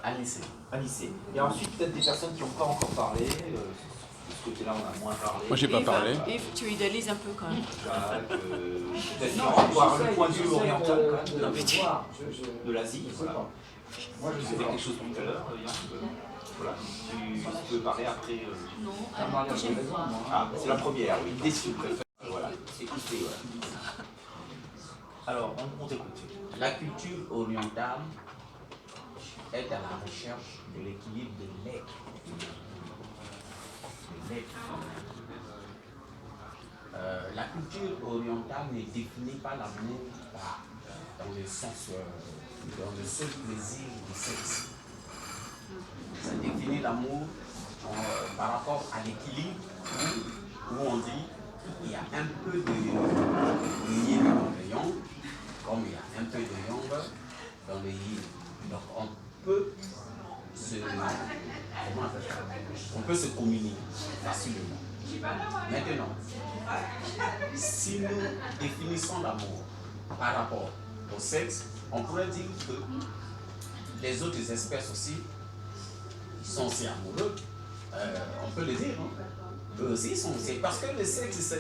À lycée. À lycée. Et ensuite, peut-être des personnes qui n'ont pas encore parlé. De ce côté-là, on a moins parlé. Moi, j'ai pas parlé. Yves, tu idéalises un peu quand même. Jacques, peut-être avoir le point de vue oriental quand même, de l'Asie. Voilà. Moi, je sais C'était pas. quelque chose tout à l'heure. Voilà. Tu peux parler après. Non, Maria, j'ai prochaine raison, fois. moi. Ah, c'est la première, oui. Déçu, préfère. Voilà. Écoutez, voilà. Alors, on t'écoute. La culture orientale est à la recherche de l'équilibre de l'être. La culture orientale ne définit pas l'amour dans le sens, dans le seul plaisir du sexe. Ça définit l'amour par rapport à l'équilibre où on dit qu'il y a un peu de yin dans le yang, comme il y a un peu de yang dans le yin. Donc on peut se communier facilement. Maintenant, si nous définissons l'amour par rapport au sexe, on pourrait dire que les autres espèces aussi sont aussi amoureux. On peut le dire, hein. Eux aussi sont aussi. Parce que le sexe,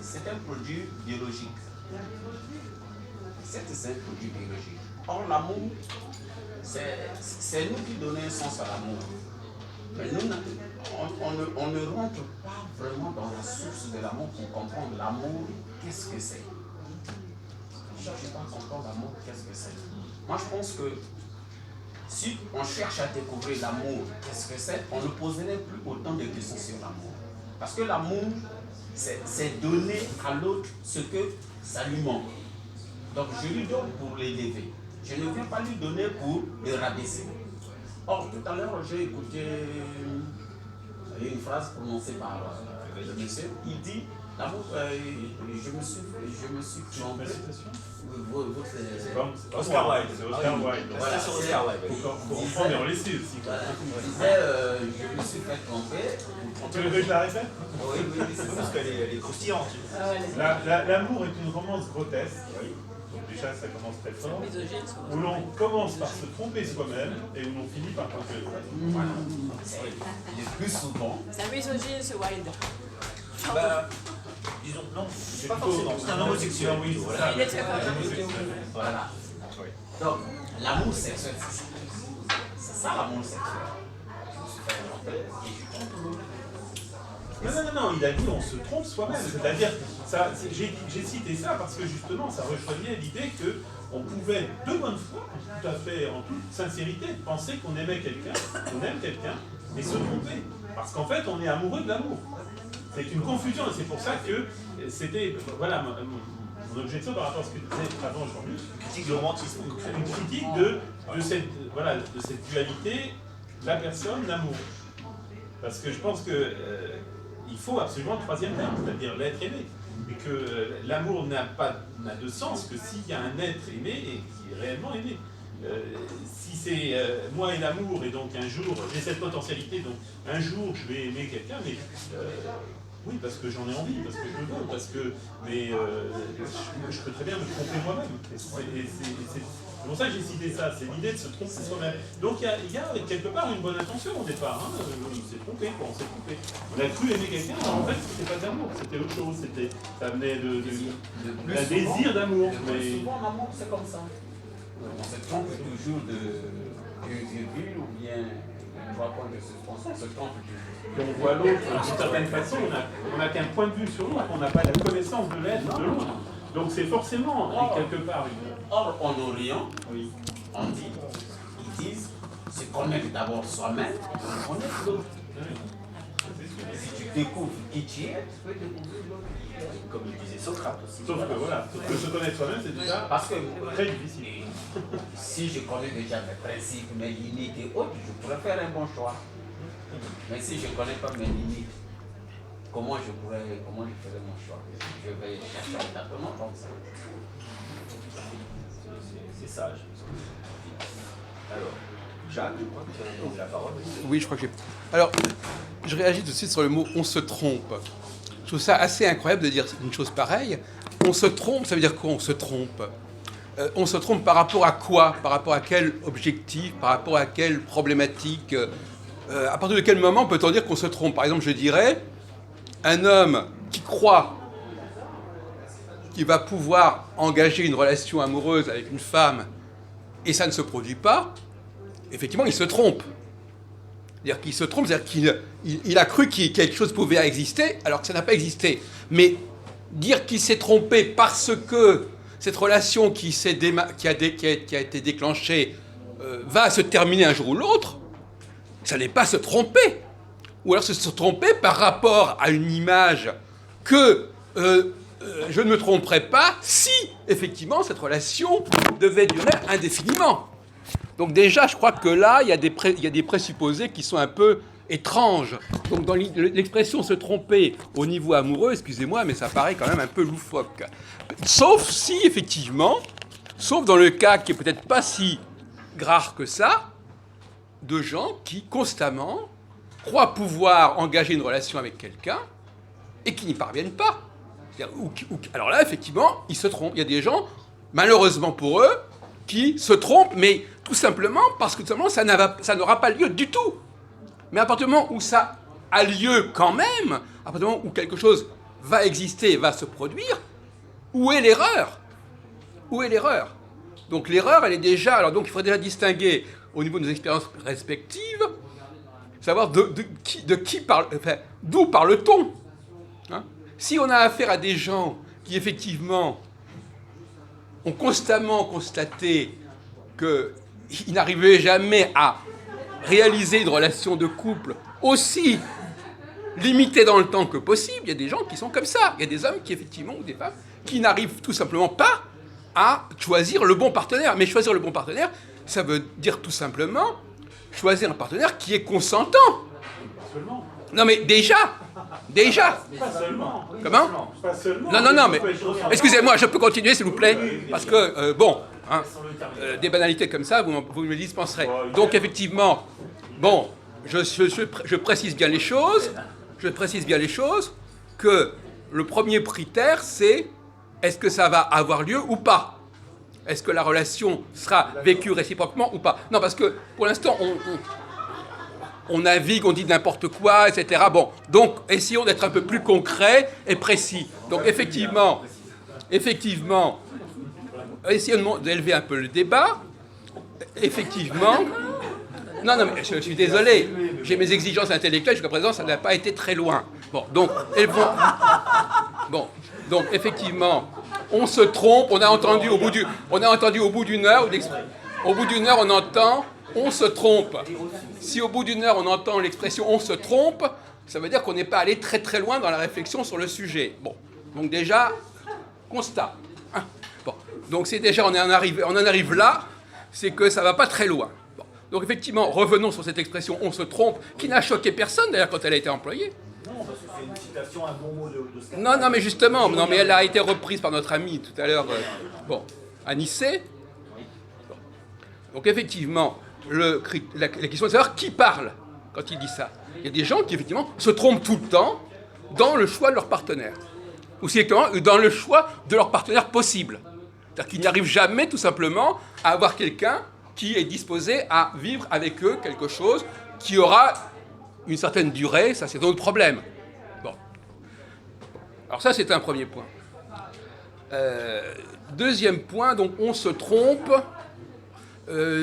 c'est un produit biologique. C'est un produit biologique. Or, l'amour, c'est nous qui donnons un sens à l'amour. Mais nous, on ne rentre pas vraiment dans la source de l'amour pour comprendre l'amour, qu'est-ce que c'est. On ne cherche pas à comprendre l'amour, qu'est-ce que c'est. Moi, je pense que si on cherche à découvrir l'amour, qu'est-ce que c'est, on ne poserait plus autant de questions sur l'amour. Parce que l'amour, c'est donner à l'autre ce que ça lui manque. Donc, je lui donne pour l'élever. Je ne viens pas lui donner pour le rabaisser. Or, tout à l'heure, j'ai écouté une phrase prononcée par le monsieur. Il dit, l'amour, je me suis trompé. Oscar Wilde, c'est Oscar Wilde. Voilà, c'est Oscar Wilde. Faut comprendre et on le sait aussi. Voilà, il disait, je me suis fait tromper. Tu veux que je la répète? Oui, c'est ça. Parce qu'elle est croustillante. L'amour est une romance grotesque. Donc déjà, ça commence très fort. Misogyne, Où l'on commence par se tromper soi-même et où l'on finit par tromper l'autre. Voilà. Le plus souvent. C'est un misogyne, ce Wilde. Bah, disons, non, C'est pas plutôt- forcément. C'est un homosexuel. Oui, plutôt, c'est voilà. ça. Il est très fort. Voilà. Donc, l'amour sexuel, c'est ça. C'est ça l'amour sexuel. Je me suis fait tromper et je trompe l'autre. Non, il a dit on se trompe soi-même. C'est-à-dire, j'ai cité ça parce que justement, ça rejoignait l'idée qu'on pouvait, de bonne foi, tout à fait en toute sincérité, penser qu'on aimait quelqu'un, qu'on aime quelqu'un, et se tromper. Parce qu'en fait, on est amoureux de l'amour. C'est une confusion, et c'est pour ça que c'était, voilà, mon objection par rapport à ce que disait avant Jean-Luc, Critique du romantisme. une critique de cette dualité, la personne, l'amour. Parce que je pense que il faut absolument le troisième terme, c'est-à-dire l'être aimé. Et que l'amour n'a de sens que s'il y a un être aimé et qui est réellement aimé. Si c'est moi et l'amour, et donc un jour, j'ai cette potentialité, donc un jour je vais aimer quelqu'un, mais oui, parce que j'en ai envie, parce que je le veux, mais je peux très bien me tromper moi-même. Et c'est pour ça que j'ai cité ça, c'est l'idée de se tromper soi-même. Donc il y a quelque part une bonne intention au départ, hein. On s'est trompé, quoi, on s'est trompé. On a cru aimer quelqu'un, mais en fait c'était pas d'amour, c'était autre chose, ça venait d'un désir d'amour. Le plus souvent, l'amour, c'est comme ça. On se trompe toujours de virgule ou bien de 3 points de suspension, on se trompe toujours. Et on voit l'autre d'une certaine façon, on n'a qu'un point de vue sur l'autre, on n'a pas la connaissance de l'être de l'autre. Donc c'est forcément quelque part une... Or, en Orient, Oui. on dit, ils disent, se connaître d'abord soi-même, et connaître l'autre. Si tu découvres qui tu es, tu peux découvrir l'autre. Comme le disait Socrate aussi. Sauf que voilà, se connaître soi-même, c'est déjà Parce que très difficile. si je connais déjà mes principes, mes limites et autres, je pourrais faire un bon choix. Mais si je ne connais pas mes limites, comment je ferai mon choix? Je vais chercher un tâtonnement comme ça. C'est sage. Alors, Jacques, je crois que tu as donné la parole. Oui, je crois que j'ai... Alors, je réagis tout de suite sur le mot « on se trompe ». Je trouve ça assez incroyable de dire une chose pareille. On se trompe, ça veut dire quoi, on se trompe? On se trompe par rapport à quoi? Par rapport à quel objectif? Par rapport à quelle problématique? À partir de quel moment peut-on dire qu'on se trompe? Par exemple, je dirais, un homme qui croit qu'il va pouvoir engager une relation amoureuse avec une femme et ça ne se produit pas, effectivement, il se trompe. C'est-à-dire qu'il se trompe, c'est-à-dire qu'il a cru que quelque chose pouvait exister alors que ça n'a pas existé. Mais dire qu'il s'est trompé parce que cette relation qui a été déclenchée va se terminer un jour ou l'autre, ça n'est pas se tromper. Ou alors c'est se tromper par rapport à une image que je ne me tromperais pas si, effectivement, cette relation devait durer indéfiniment. Donc déjà, je crois que là, il y a des présupposés qui sont un peu étranges. Donc dans l'expression se tromper au niveau amoureux, excusez-moi, mais ça paraît quand même un peu loufoque. Sauf si, effectivement, sauf dans le cas qui est peut-être pas si grave que ça, de gens qui, constamment, croient pouvoir engager une relation avec quelqu'un et qui n'y parviennent pas. Alors là, effectivement, ils se trompent. Il y a des gens, malheureusement pour eux, qui se trompent, mais tout simplement parce que tout simplement, ça n'aura pas lieu du tout. Mais à partir du moment où ça a lieu quand même, à partir du moment où quelque chose va exister, va se produire, où est l'erreur? Où est l'erreur? Donc l'erreur, elle est déjà... Alors donc il faudrait déjà distinguer au niveau de nos expériences respectives, savoir d'où parle-t-on, hein? Si on a affaire à des gens qui, effectivement, ont constamment constaté qu'ils n'arrivaient jamais à réaliser une relation de couple aussi limitée dans le temps que possible, il y a des gens qui sont comme ça. Il y a des hommes qui, effectivement, ou des femmes, qui n'arrivent tout simplement pas à choisir le bon partenaire. Mais choisir le bon partenaire, ça veut dire tout simplement choisir un partenaire qui est consentant. Non mais déjà. Pas seulement. Comment? Pas seulement. Non, mais excusez-moi, je peux continuer s'il vous plaît? Parce que, des banalités comme ça, vous me dispenserez. Donc effectivement, bon, je précise bien les choses, que le premier critère, c'est est-ce que ça va avoir lieu ou pas? Est-ce que la relation sera vécue réciproquement ou pas? Non, parce que pour l'instant, on navigue, on dit n'importe quoi, etc. Bon, donc essayons d'être un peu plus concrets et précis. Donc effectivement, essayons d'élever un peu le débat. Effectivement, non, mais je suis désolé, j'ai mes exigences intellectuelles, jusqu'à présent, ça n'a pas été très loin. Bon, donc, donc effectivement, on se trompe, on a entendu au bout d'une heure, on entend... On se trompe. Si au bout d'une heure, on entend l'expression « on se trompe », ça veut dire qu'on n'est pas allé très très loin dans la réflexion sur le sujet. Bon, donc déjà, constat. Hein. Bon, donc c'est déjà, on en arrive là, c'est que ça ne va pas très loin. Bon. Donc effectivement, revenons sur cette expression « on se trompe », qui n'a choqué personne d'ailleurs quand elle a été employée. Non, parce que c'est une citation, un bon mot de Scala. Non, mais justement, mais elle a été reprise par notre ami tout à l'heure, Anicet. Bon. Donc effectivement... La question est de savoir qui parle quand il dit ça. Il y a des gens qui, effectivement, se trompent tout le temps dans le choix de leur partenaire. Ou dans le choix de leur partenaire possible. C'est-à-dire qu'ils n'arrivent jamais, tout simplement, à avoir quelqu'un qui est disposé à vivre avec eux quelque chose qui aura une certaine durée. Ça, c'est un autre problème. Bon. Alors ça, c'est un premier point. Deuxième point, donc, on se trompe...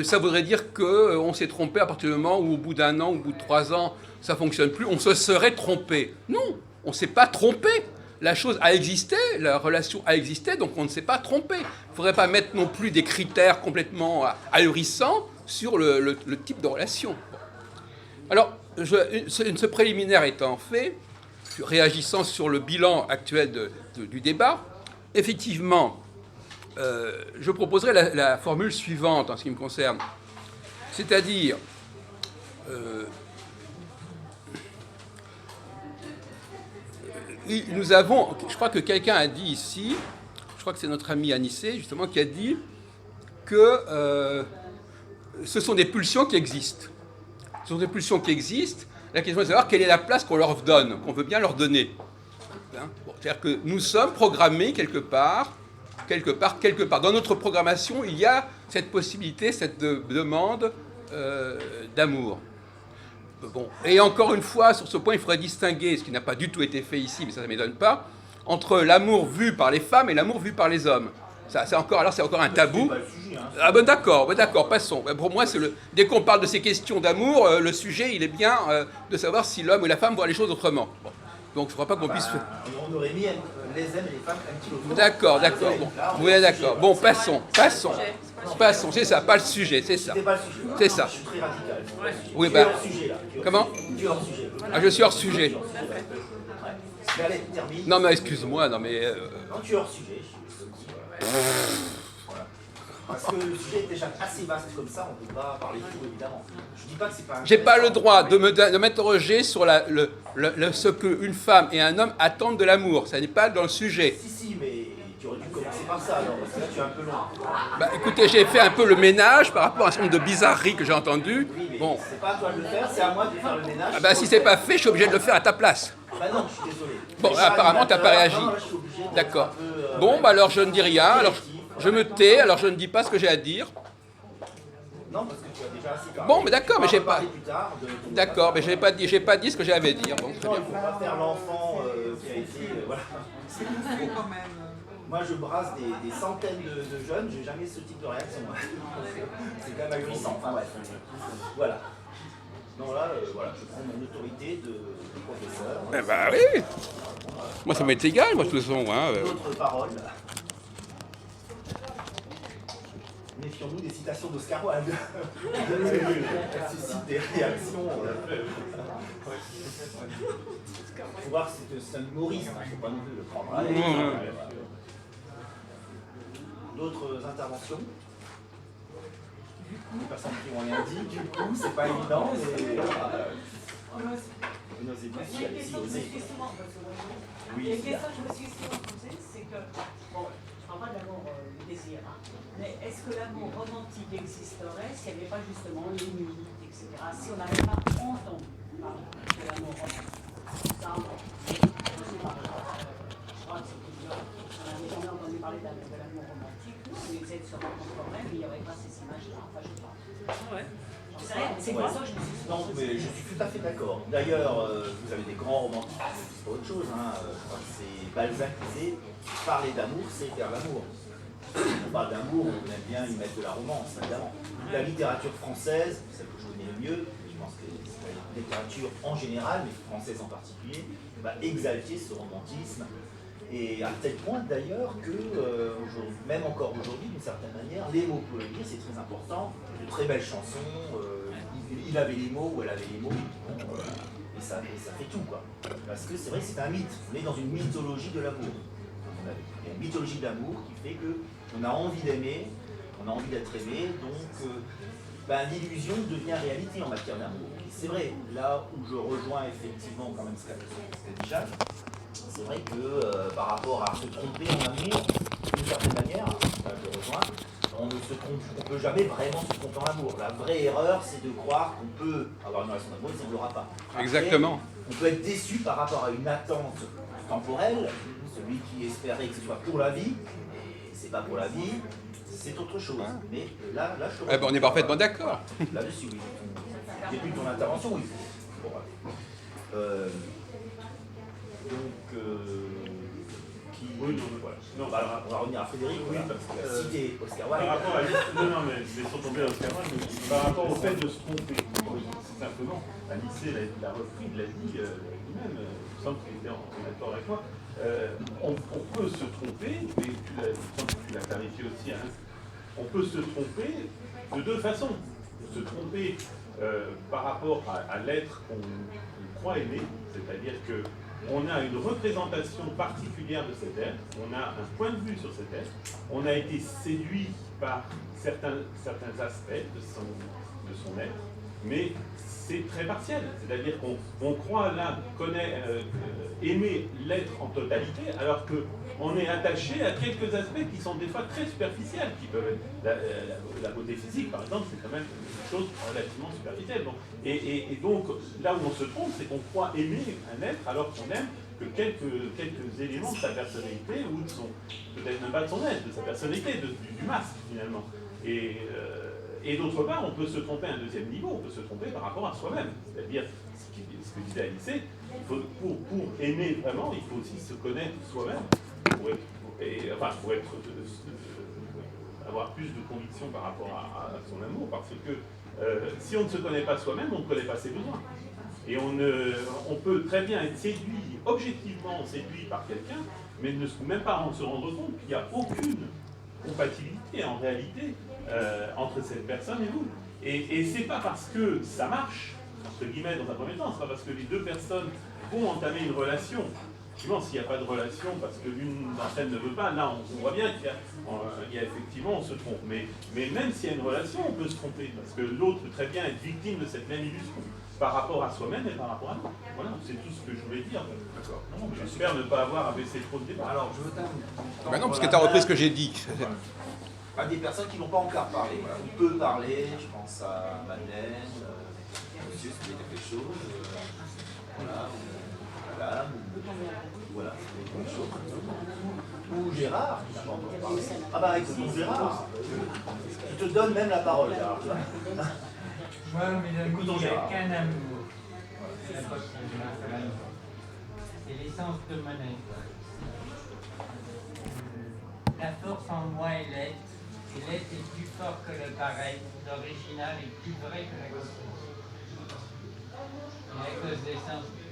ça voudrait dire qu'on s'est trompé à partir du moment où, au bout d'un an, au bout de 3 ans, ça ne fonctionne plus, on se serait trompé. Non, on ne s'est pas trompé. La chose a existé, la relation a existé, donc on ne s'est pas trompé. Il ne faudrait pas mettre non plus des critères complètement ahurissants sur le type de relation. Bon. Alors, ce préliminaire étant fait, réagissant sur le bilan actuel du débat, effectivement... je proposerai la formule suivante en ce qui me concerne. C'est-à-dire, nous avons, je crois que quelqu'un a dit ici, je crois que c'est notre ami Anicet, justement, qui a dit que ce sont des pulsions qui existent. Ce sont des pulsions qui existent. La question est de savoir quelle est la place qu'on leur donne, qu'on veut bien leur donner. Hein? Bon, c'est-à-dire que nous sommes programmés quelque part quelque part. Dans notre programmation, il y a cette possibilité, cette demande d'amour. Bon. Et encore une fois, sur ce point, il faudrait distinguer, ce qui n'a pas du tout été fait ici, mais ça ne m'étonne pas, entre l'amour vu par les femmes et l'amour vu par les hommes. Ça, c'est encore un tabou. Ah ben d'accord, passons. Pour moi, dès qu'on parle de ces questions d'amour, le sujet, il est bien de savoir si l'homme ou la femme voit les choses autrement. Bon. Donc, je ne crois pas qu'on puisse... On aurait mis les hommes et les femmes un petit peu. D'accord. Bon. Oui, d'accord. Bon, passons, c'est ça, pas le sujet, c'est ça. C'est pas le sujet. C'est ça. Je suis très radical. Oui, Tu es hors sujet, là. Comment? Tu es hors sujet. Ah, je suis hors sujet. Mais allez, termine. Non, mais excuse-moi, non, mais... Non, tu es hors sujet. Voilà. Parce que le sujet est déjà assez vaste comme ça, on ne peut pas parler de tout, évidemment. Je dis pas que c'est pas... J'ai pas le droit de m'interroger sur ce qu'une femme et un homme attendent de l'amour. Ça n'est pas dans le sujet. Si, mais tu aurais dû commencer par ça, alors, parce que là, tu es un peu loin. Bah, écoutez, j'ai fait un peu le ménage par rapport à un certain nombre de bizarreries que j'ai entendues. Oui, mais Bon. c'est pas à toi de le faire, c'est à moi de faire le ménage. Ah bah, si c'est pas fait, je suis obligé de le faire à ta place. Bah non, je suis désolé. Bon, apparemment, t'as pas réagi. Non, là, je suis obligé d'être D'accord. un peu, Bon, bah alors je ne dis rien, alors je me tais, alors je ne dis pas ce que j'ai à dire. Non, parce que tu as déjà assez parlé. Bon, mais d'accord, Tu mais vas j'ai pas... reparler plus tard de ton D'accord, mais état. j'ai pas dit ce que j'avais à dire. Bon, très Non, bien. il ne faut pas faire l'enfant qui a été... voilà. Moi, je brasse des centaines de jeunes, j'ai jamais ce type de réaction. C'est quand même agressant. Enfin bref. Voilà. Non, là, voilà, je prends mon autorité de professeur. Eh bah oui. Moi, ça m'est égal, moi, de toute façon. Hein, D'autres paroles. Méfions-nous des citations d'Oscar Wilde. Elles suscitent des réactions. Il faut voir que c'est un humoriste, il ne faut pas non plus le prendre à l'aise. D'autres interventions? Des personnes qui n'ont rien dit, du coup, c'est pas évident, mais... Vous n'osez pas, si, osez. Oui, il y a une question que je me suis souvent posée, c'est que, bon, je ne parle pas de l'amour du désir, hein, mais est-ce que l'amour romantique existerait s'il n'y avait pas justement les mythes, etc., si on n'avait pas entendu parler de l'amour romantique? Ça, je ne sais pas. Je crois que c'est évident. On n'avait jamais entendu parler de l'amour romantique. Nous, on essaie de se rencontrer quand même, mais il n'y aurait pas ces images-là. Enfin, je ne sais pas. Ouais. C'est pour ça que je me suis dit. Non, mais je suis tout à fait d'accord. D'ailleurs, vous avez des grands romantiques qui ne disent pas autre chose. Hein. Je crois que c'est Balzac qui disait parler d'amour, c'est faire l'amour. On parle d'amour, on aime bien y mettre de la romance, évidemment. La littérature française, celle que je connais le mieux, je pense que c'est la littérature en général, mais française en particulier, va exalter ce romantisme. Et à tel point d'ailleurs que, même encore aujourd'hui, d'une certaine manière, les mots pour le dire, c'est très important. De très belles chansons, il avait les mots ou elle avait les mots, et ça fait tout, quoi. Parce que c'est vrai que c'est un mythe. On est dans une mythologie de l'amour. Il y a une mythologie de l'amour qui fait qu'on a envie d'aimer, on a envie d'être aimé, donc l'illusion devient réalité en matière d'amour. Et c'est vrai, là où je rejoins effectivement quand même ce qu'a dit Jacques, c'est vrai que par rapport à se tromper en amour, d'une certaine manière, je rejoins, on ne peut jamais vraiment se tromper en amour. La vraie erreur, c'est de croire qu'on peut avoir une relation d'amour et ça ne l'aura pas. Après, Exactement. on peut être déçu par rapport à une attente temporelle, celui qui espérait que ce soit pour la vie, et c'est pas pour la vie, c'est autre chose. Mais là je te On est parfaitement d'accord. Là-dessus, oui. Début de ton intervention, oui. Bon, Oui, non, voilà. Non, on va revenir à Frédéric, oui, voilà, parce que, parce qu'il a cité Oscar par Wilde. rapport à non, mais je vais surtomber à Oscar Wilde, mais par rapport au fait de se tromper, c'est simplement, Alice l'a repris, l'a dit lui-même, il me semble qu'il était en accord avec moi, on peut se tromper, et tu l'as clarifié aussi, hein, on peut se tromper de deux façons. Se tromper par rapport à l'être qu'on croit aimer, c'est-à-dire que on a une représentation particulière de cet être, on a un point de vue sur cet être, on a été séduit par certains aspects de son être, mais c'est très partiel, c'est-à-dire qu'on croit là, aimer l'être en totalité, alors qu'on est attaché à quelques aspects qui sont des fois très superficiels, qui peuvent être la beauté physique, par exemple, c'est quand même une chose relativement superficielle. Bon. Et donc, là où on se trompe, c'est qu'on croit aimer un être alors qu'on aime que quelques éléments de sa personnalité, ou de son, peut-être même pas de son être, de sa personnalité, du masque finalement. Et d'autre part, on peut se tromper à un deuxième niveau, on peut se tromper par rapport à soi-même. C'est-à-dire, ce que disait Alice, pour aimer vraiment, il faut aussi se connaître soi-même, pour avoir plus de conviction par rapport à son amour, parce que si on ne se connaît pas soi-même, on ne connaît pas ses besoins. Et on peut très bien être séduit, objectivement séduit par quelqu'un, mais ne même pas se rendre compte qu'il n'y a aucune compatibilité en réalité entre cette personne et vous. Et c'est pas parce que ça marche, entre guillemets, dans un premier temps, c'est pas parce que les deux personnes vont entamer une relation. Effectivement, s'il n'y a pas de relation, parce que l'une d'entre elles ne veut pas, là on voit bien qu'il y a effectivement, on se trompe. Mais même s'il y a une relation, on peut se tromper, parce que l'autre peut très bien être victime de cette même illusion, par rapport à soi-même et par rapport à nous. Voilà, c'est tout ce que je voulais dire. D'accord. J'espère ne pas avoir abaissé trop de débat. Alors, je veux Ben non, parce que tu as repris ce que j'ai dit. À des personnes qui n'ont pas encore parlé. Voilà. On peut parler, je pense à Madeleine, monsieur, si vous voulez quelque chose, voilà, ou madame, ou voilà, si vous voulez quelque chose. Ou Gérard, qui n'a pas encore parlé. Ah bah écoute, Gérard, je te donne même la parole, Gérard. Moi, mes amis, il n'y a qu'un amour. Il n'y a pas de problème. C'est l'essence de mon être. La force en moi est l'être. Et l'être est plus fort que le pareil. L'original est plus vrai que la copie. Et à cause de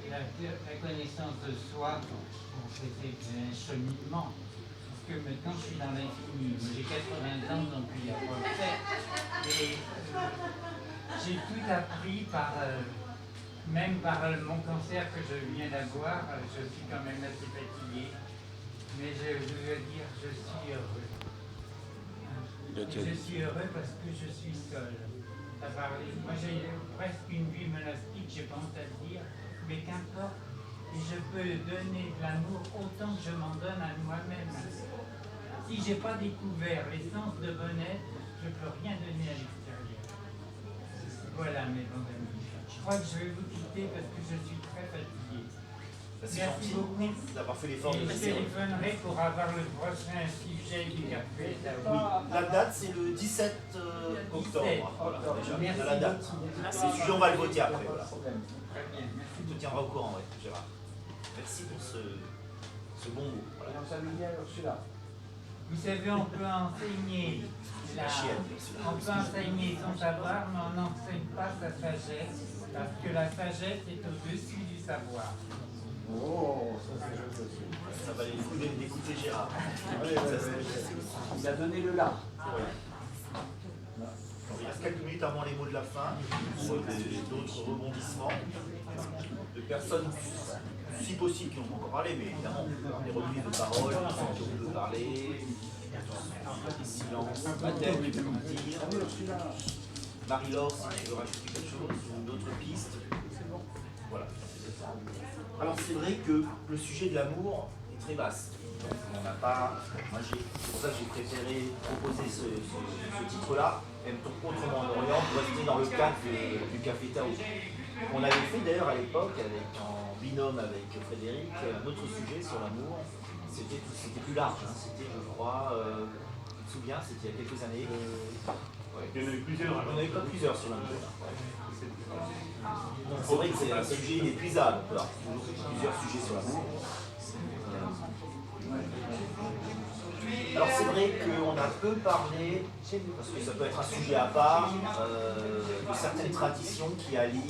la connaissance de soi, c'était un cheminement. Parce que maintenant, je suis dans l'infini. J'ai 80 ans, donc il n'y a pas de fait. Et j'ai tout appris même par mon cancer que je viens d'avoir. Je suis quand même assez fatigué. Mais je veux dire, je suis heureux. Je suis heureux parce que je suis seul. Moi, j'ai presque une vie monastique, j'ai pas honte à le dire, mais qu'importe. Et je peux donner de l'amour autant que je m'en donne à moi-même. Si j'ai pas découvert l'essence de bon-être, je peux rien donner à l'extérieur. Voilà mes bons amis. Je crois que je vais vous quitter parce que je suis très fatigué. C'est Merci gentil beaucoup d'avoir fait l'effort de et je passer. téléphonerai pour avoir le prochain sujet du café. Oui, la date c'est le 17 octobre. Voilà, déjà, Merci on a la date. beaucoup. Le sujet, on va le voter après. Voilà. Très bien, merci. Je te tiendrai au courant, ouais, Gérard. Merci pour ce bon mot. Voilà. Vous savez, on peut enseigner on peut enseigner son savoir, mais on n'enseigne pas sa sagesse, parce que la sagesse est au-dessus du savoir. Oh, ça va les fouler d'écouter Gérard. Il a donné le là. Il reste quelques minutes avant les mots de la fin, pour d'autres rebondissements de personnes, si possible, qui n'ont pas encore parlé, mais évidemment, des reprises de parole, des gens qui ont voulu parler, des silences, Madeleine, tu peux nous dire, Marie-Laure, si tu veux rajouter quelque chose, ou d'autres pistes. Voilà. Alors c'est vrai que le sujet de l'amour est très vaste. Donc, on n'a pas. C'est pour ça que j'ai préféré proposer ce titre-là, même autrement en Orient, pour rester dans le cadre du Café Tao. On avait fait d'ailleurs à l'époque, en binôme avec Frédéric, un autre sujet sur l'amour. C'était plus large, hein. C'était, je crois, tu te souviens, c'était il y a quelques années. Ouais. Il y en a eu plusieurs. On en avait pas plusieurs sur l'amour. C'est vrai que c'est un sujet inépuisable. On peut avoir toujours plusieurs sujets sur l'amour. Alors c'est vrai qu'on a peu parlé, parce que ça peut être un sujet à part, de certaines traditions qui allient,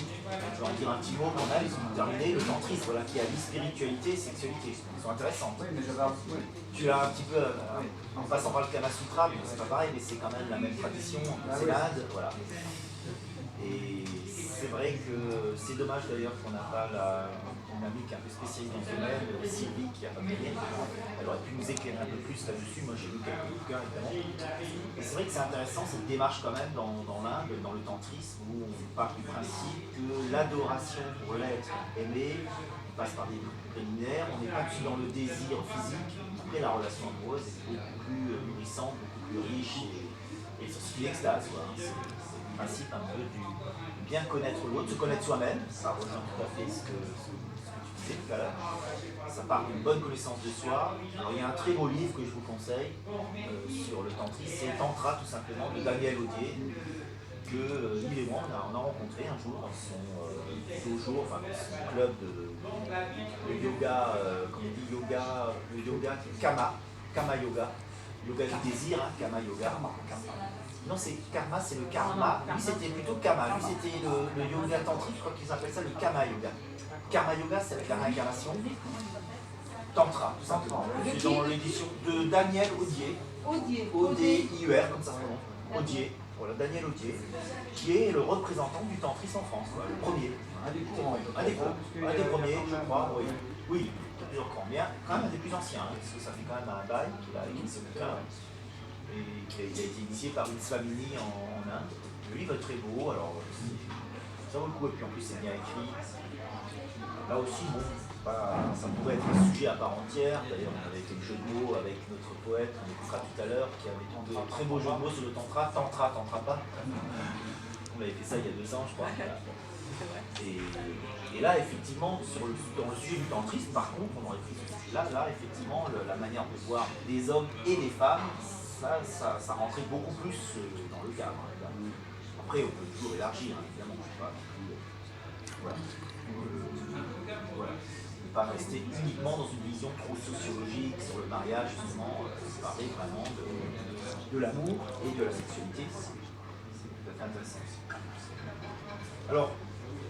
je vais en dire un petit mot qu'on a, ils ont terminé, le tantrisme, voilà, qui allie spiritualité et sexualité. Ils sont intéressantes. Oui, mais Tu l'as un petit peu, en passant par le Kama Sutra, mais c'est pas pareil, mais c'est quand même la même tradition, c'est l'Inde, voilà. Et c'est vrai que c'est dommage d'ailleurs qu'on n'a pas une amie qui est un peu spécialiste dans ce domaine, Sylvie, qui a pas gagné. Elle aurait pu nous éclairer un peu plus là-dessus. Moi j'ai lu quelques bouquins évidemment. Et c'est vrai que c'est intéressant cette démarche quand même dans l'Inde, dans le tantrisme, où on part du principe que l'adoration pour l'être aimé passe par des préliminaires, on n'est pas que dans le désir physique, après la relation amoureuse est beaucoup plus nourrissante, beaucoup plus riche et c'est aussi l'extase. Voilà. C'est le principe un peu du bien connaître l'autre, se connaître soi-même, ça rejoint tout à fait ce que tu disais tout à l'heure. Ça part d'une bonne connaissance de soi. Alors il y a un très beau livre que je vous conseille sur le tantrisme, c'est Tantra tout simplement de Daniel Audier, que Yves et moi on a rencontré un jour dans son dojo, enfin dans son club de yoga, comme on dit yoga, le yoga Kama Yoga, yoga du désir, hein, Kama Yoga. Non, c'est karma, c'est le karma. Lui, c'était plutôt kama. Lui, c'était le yoga tantrique, je crois qu'ils appellent ça le kama yoga. Karma yoga, c'est avec la réincarnation. Tantra, tout simplement. C'est dans l'édition de Daniel Audier. O-D-I-E-R, comme ça se prononce. Audier. Voilà, Daniel Audier, qui est le représentant du tantrisme en France. Voilà, le premier. Un des premiers, je crois. Oui, plusieurs camps. Mais quand même un des plus anciens, hein, parce que ça fait quand même un bail qu'il a écrit ce bouquin. Et qui a été initié par une Swamini en Inde. Le livre est très beau, alors ça vaut le coup, et puis en plus c'est bien écrit. Là aussi, bon, ça pourrait être un sujet à part entière. D'ailleurs, on avait fait le jeu de mots avec notre poète, on écoutera tout à l'heure, qui avait tenté un très beau jeu de mots sur le tantra, tantra pas. On avait fait ça il y a 2 ans, je crois. Et là, effectivement, dans le sujet du tantrisme, par contre, on aurait pris ce sujet-là. Là, effectivement, la manière de voir des hommes et des femmes, ça rentrait beaucoup plus dans le cadre. Après, on peut toujours élargir, hein, évidemment. Voilà. Ne pas rester uniquement dans une vision trop sociologique sur le mariage, justement, parler vraiment de l'amour et de la sexualité. C'est tout à fait intéressant. Alors,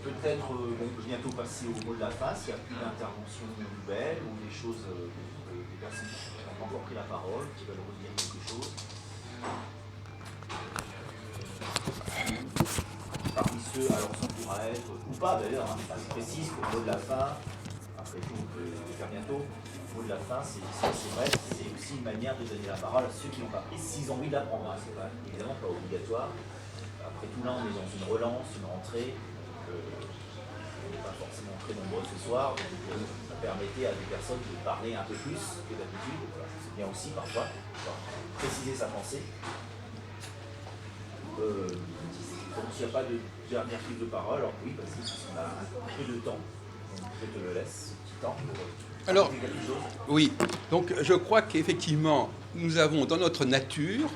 peut-être bientôt passer au mot de la fin, s'il n'y a plus d'interventions nouvelles ou des choses, des personnes qui n'ont pas encore pris la parole, qui veulent redire quelque chose. Parmi ceux, alors ça pourra être, ou pas d'ailleurs, hein, je précise que le mot de la fin, après tout on peut le faire bientôt, le mot de la fin c'est vrai, c'est aussi une manière de donner la parole à ceux qui n'ont pas pris, s'ils ont envie de l'apprendre, hein, c'est pas, évidemment pas obligatoire. Après tout là on est dans une relance, une rentrée, on n'est pas forcément très nombreux ce soir, donc ça permettait à des personnes de parler un peu plus que d'habitude, voilà, c'est bien aussi parfois, préciser sa pensée. Donc s'il n'y a pas de dernière prise de parole, alors oui, parce qu'on a un peu de temps, donc je te le laisse, un petit temps pour alors, quelque chose. Oui, donc je crois qu'effectivement, nous avons dans notre nature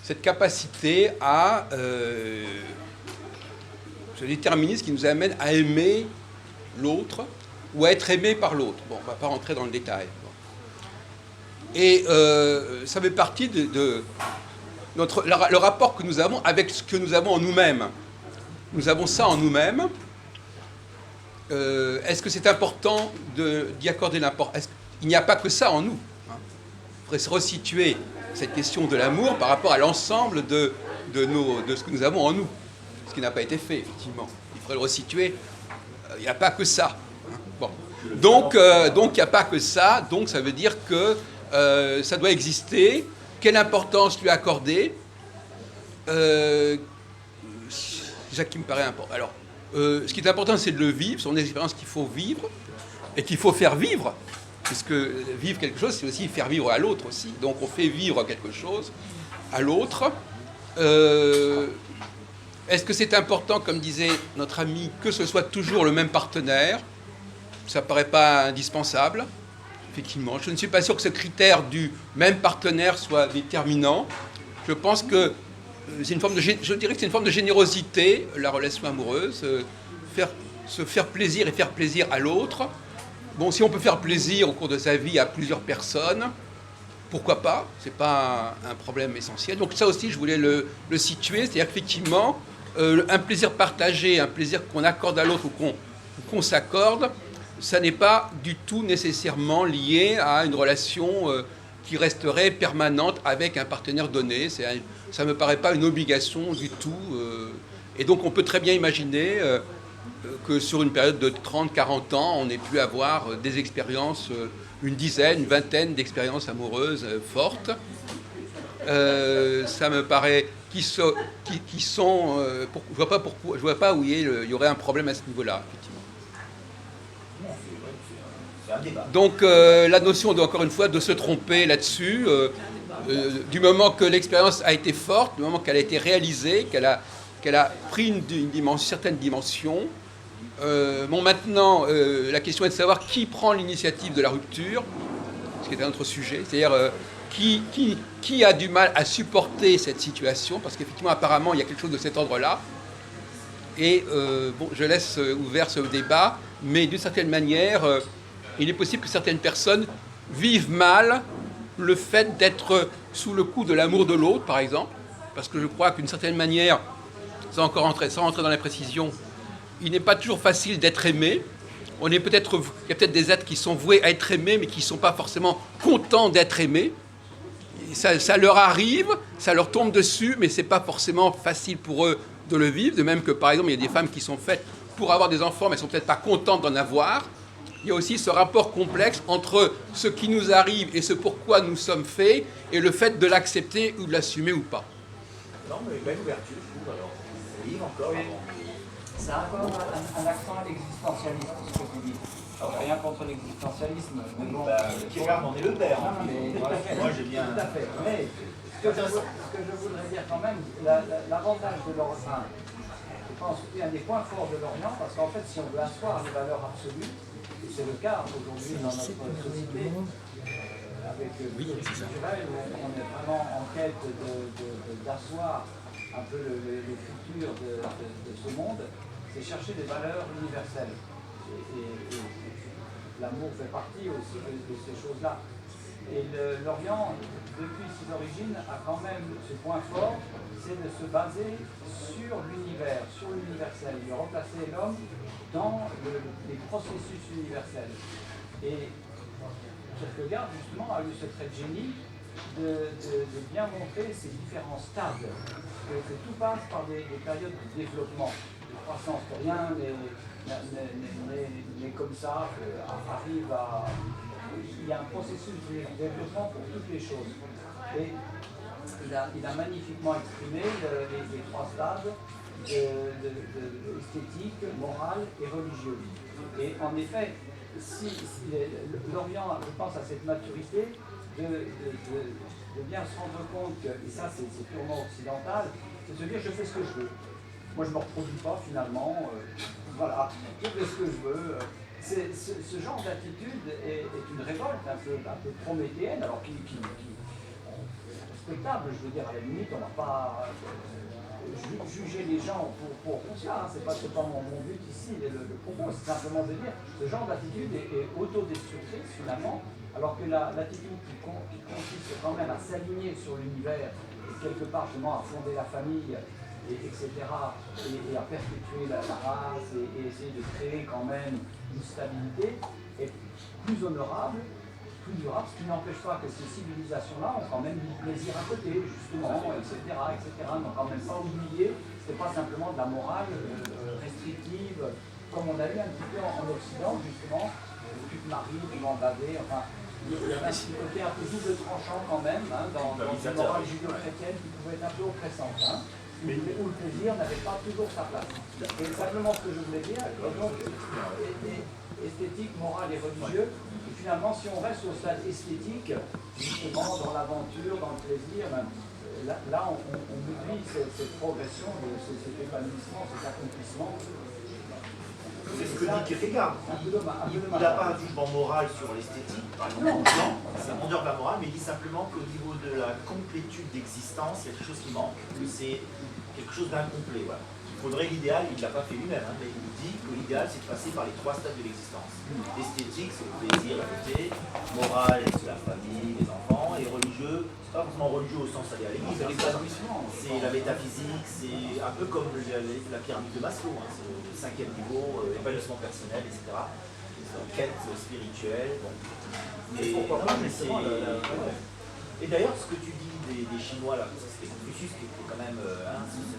cette capacité à ce déterminisme qui nous amène à aimer l'autre ou à être aimé par l'autre. Bon, on ne va pas rentrer dans le détail. Bon. Et ça fait partie de le rapport que nous avons avec ce que nous avons en nous-mêmes. Nous avons ça en nous-mêmes. Est-ce que c'est important d'y accorder l'importance? Il n'y a pas que ça en nous. Hein. Il faudrait se resituer cette question de l'amour par rapport à l'ensemble de ce que nous avons en nous. Ce qui n'a pas été fait, effectivement. Il faudrait le resituer. Il n'y a pas que ça. Hein. Bon. Donc, il n'y a pas que ça. Donc, ça veut dire que ça doit exister. Quelle importance lui accorder? C'est ça qui me paraît important. Alors, ce qui est important, c'est de le vivre, son expérience qu'il faut vivre et qu'il faut faire vivre. Puisque vivre quelque chose, c'est aussi faire vivre à l'autre aussi. Donc, on fait vivre quelque chose à l'autre. Est-ce que c'est important, comme disait notre ami, que ce soit toujours le même partenaire? Ça ne paraît pas indispensable. Effectivement, je ne suis pas sûr que ce critère du même partenaire soit déterminant. Je pense que c'est une forme de, je dirais que c'est une forme de générosité, la relation amoureuse, se faire plaisir et faire plaisir à l'autre. Bon, si on peut faire plaisir au cours de sa vie à plusieurs personnes, pourquoi pas? C'est pas un problème essentiel. Donc ça aussi, je voulais le situer, c'est-à-dire qu'effectivement, un plaisir partagé, un plaisir qu'on accorde à l'autre ou qu'on s'accorde, ça n'est pas du tout nécessairement lié à une relation qui resterait permanente avec un partenaire donné. Ça ne me paraît pas une obligation du tout. Et donc on peut très bien imaginer que sur une période de 30-40 ans, on ait pu avoir des expériences, une dizaine, une vingtaine d'expériences amoureuses fortes. Ça me paraît qui sont... je vois pas où il y aurait un problème à ce niveau-là, effectivement. Donc la notion, encore une fois, de se tromper là-dessus, du moment que l'expérience a été forte, du moment qu'elle a été réalisée, qu'elle a pris une certaine dimension, Bon, maintenant, la question est de savoir qui prend l'initiative de la rupture, ce qui est un autre sujet, c'est-à-dire qui a du mal à supporter cette situation, parce qu'effectivement, apparemment, il y a quelque chose de cet ordre-là. Et bon, je laisse ouvert ce débat, mais d'une certaine manière, il est possible que certaines personnes vivent mal le fait d'être sous le coup de l'amour de l'autre, par exemple, parce que je crois qu'une certaine manière, sans rentrer dans la précision, il n'est pas toujours facile d'être aimé. Il y a peut-être des êtres qui sont voués à être aimés, mais qui ne sont pas forcément contents d'être aimés. Ça leur arrive, ça leur tombe dessus, mais ce n'est pas forcément facile pour eux de le vivre. De même que, par exemple, il y a des femmes qui sont faites pour avoir des enfants, mais elles ne sont peut-être pas contentes d'en avoir. Il y a aussi ce rapport complexe entre ce qui nous arrive et ce pourquoi nous sommes faits, et le fait de l'accepter ou de l'assumer ou pas. Non, mais belle ouverture, je trouve. Alors, livre encore. Oui. C'est encore un accent à l'existentialisme, ce que vous dites. Alors, rien contre l'existentialisme, mais bon. Qui regarde, on est le père. Non, mais voilà, moi, j'ai bien. Tout à fait. Mais ce que je voudrais dire quand même, l'avantage de l'Orient, je pense que c'est un des points forts de l'Orient, parce qu'en fait, si on veut asseoir les valeurs absolues, et c'est le cas aujourd'hui dans notre société, avec culturel, où on est vraiment en quête d'asseoir un peu le futur de ce monde, c'est chercher des valeurs universelles. Et l'amour fait partie aussi de ces choses-là. Et l'Orient, depuis ses origines, a quand même ce point fort, c'est de se baser sur l'univers, sur l'universel, de remplacer l'homme dans les processus universels. Et Kierkegaard, justement, a eu ce trait de génie de bien montrer ces différents stades, que tout passe par des périodes de développement, de croissance, que rien n'est comme ça, arrive à... Il y a un processus de développement pour toutes les choses. Et il a magnifiquement exprimé les trois stades esthétique, moral et religieux. Et en effet, si l'Orient, je pense, à cette maturité de bien se rendre compte que, et ça c'est purement occidental, c'est de se dire je fais ce que je veux. Moi je ne me reproduis pas finalement, voilà, je fais ce que je veux. Ce genre d'attitude est une révolte un peu prométhéenne, alors qui respectable, je veux dire, à la limite, on ne va pas juger les gens pour ça, hein. C'est pas mon but ici, le propos, c'est simplement de dire ce genre d'attitude est autodestructrice finalement, alors que l'attitude qui consiste quand même à s'aligner sur l'univers et quelque part justement à fonder la famille, etc., et à perpétuer la race et essayer de créer quand même une stabilité, est plus honorable, plus durable, ce qui n'empêche pas que ces civilisations-là ont quand même du plaisir à côté, justement, etc., n'ont quand même pas oublié, c'est pas simplement de la morale restrictive, comme on a eu un petit peu en Occident, justement, tu te maries, tu vas en baver, enfin, il y avait un petit côté un peu double tranchant quand même, hein, dans une morale judéo-chrétienne qui pouvait être un peu oppressante, hein, où le plaisir n'avait pas toujours sa place. Et simplement ce que je voulais dire, donc, esthétique, morale et religieux, et finalement, si on reste au stade esthétique, justement, dans l'aventure, dans le plaisir, là, on oublie cette progression, cet épanouissement, cet accomplissement. C'est ce que dit Kierkegaard. Il n'a pas un jugement moral sur l'esthétique, par exemple. Non, c'est un vendeur de la morale, mais il dit simplement qu'au niveau de la complétude d'existence, il y a quelque chose qui manque. C'est quelque chose d'incomplet. Voilà. Il faudrait l'idéal, il ne l'a pas fait lui-même, hein, mais il dit que l'idéal, c'est de passer par les trois stades de l'existence. Esthétique, c'est le plaisir, la beauté. Moral, c'est la famille, les enfants. Et religieux, c'est pas forcément religieux au sens d'aller à l'église. C'est la métaphysique, c'est un peu comme la pyramide de Maslow. Hein, c'est le 5e niveau, épanouissement personnel, etc. Quête spirituelle. Bon. Et pourquoi pas, mais c'est... Et d'ailleurs, ce que tu dis des Chinois, là, c'était Confucius qui était quand même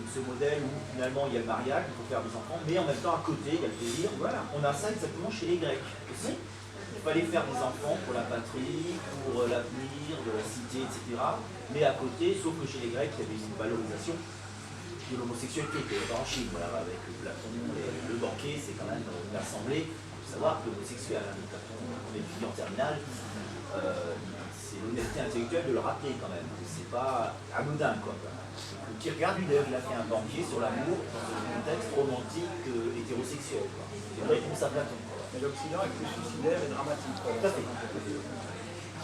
ce modèle où finalement il y a le mariage, il faut faire des enfants, mais en même temps à côté il y a le plaisir. Voilà, on a ça exactement chez les Grecs aussi. Il fallait faire des enfants pour la patrie, pour l'avenir de la cité, etc. Mais à côté, sauf que chez les Grecs, il y avait une valorisation de l'homosexualité qui était en Chine, voilà, avec Platon, le banquet, c'est quand même une assemblée. Il faut savoir que l'homosexuel, hein, Platon, on étudie en terminale, c'est l'honnêteté intellectuelle de le rappeler quand même. C'est pas anodin, quoi. Kierkegaard, lui, d'ailleurs, il a fait un banquier sur l'amour dans un contexte romantique hétérosexuel. C'est une réponse à Platon. Mais l'Occident est plus suicidaire et dramatique. Tout à fait.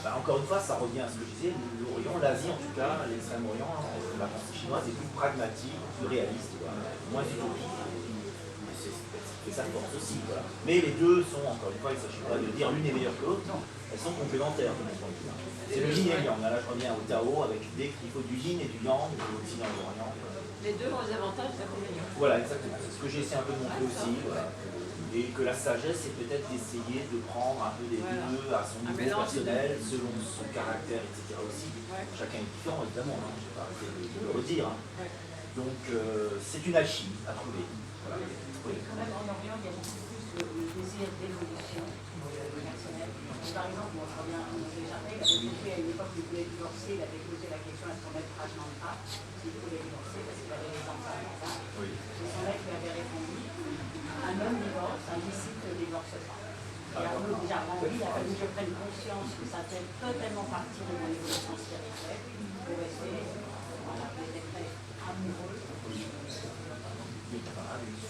Bah, encore une fois, ça revient à ce que je disais, l'Orient, l'Asie en tout cas, l'Extrême-Orient, la pensée chinoise est plus pragmatique, plus réaliste, quoi, moins utopique. C'est sa force aussi. Voilà. Mais les deux sont, encore une fois, il ne s'agit pas de dire l'une est meilleure que l'autre, non, elles sont complémentaires de mon point de vue. C'est le yin et le yang. Là, je reviens au Tao avec l'idée qu'il faut du yin et du yang, de l'Occident et de l'Orient. Les deux ont des avantages et des inconvénients. Voilà, exactement. C'est ce que j'ai essayé un peu de montrer aussi. Voilà. Et que la sagesse, c'est peut-être d'essayer de prendre un peu des deux à son niveau personnel, selon son caractère, etc. aussi. Ouais. Chacun est différent, évidemment, hein. Je ne vais pas arrêter de le redire. Hein. Ouais. Donc, c'est une alchimie à trouver. Voilà. Oui. Quand même, en Orient, il y a beaucoup plus le désir d'évolution personnelle. Par exemple, on se revient à Jardin, il avait posé à une époque où il voulait divorcer, il avait posé la question à son maître Rajnandra s'il voulait divorcer parce qu'il avait des enfants là-bas. Oui. Et son maître lui avait répondu un homme divorce, un disciple ne divorce pas. Et Arnaud Desjardins, lui, il a fallu que je prenne conscience que ça fait totalement partie de mon évolution spirituelle pour rester, voilà, j'étais très amoureux.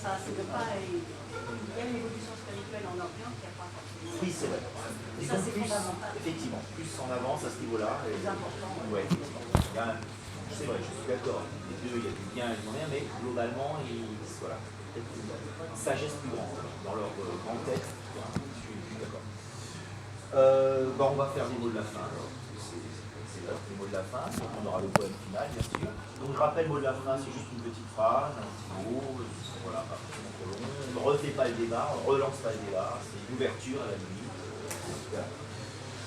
Ça, c'est de pas. Il y a une évolution spirituelle en Orient qui n'a pas forcément. Oui, c'est vrai. Ça, c'est fondamental. Effectivement, plus en avance à ce niveau-là. C'est important. Ouais. C'est vrai, je suis d'accord. Les deux, il y a du bien et du moyen, mais globalement, voilà, peut-être une sagesse plus grande dans leur grand texte. Je suis d'accord. On va faire les mots de la fin. Alors. C'est l'heure, les mots de la fin. Donc, on aura le poème final, bien sûr. Donc, je rappelle, mot de la fin, c'est juste une petite phrase, un petit mot. Voilà, pas forcément trop long. On ne refait pas le débat, on ne relance pas le débat. C'est une ouverture à la limite.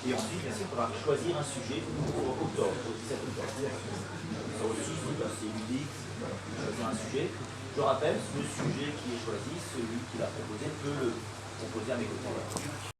Et ensuite, bien sûr, il faudra choisir un sujet pour octobre, au 17 octobre. Ça aussi, c'est ludique, choisir un sujet. Je rappelle, le sujet qui est choisi, celui qui l'a proposé peut le proposer à mes côtés.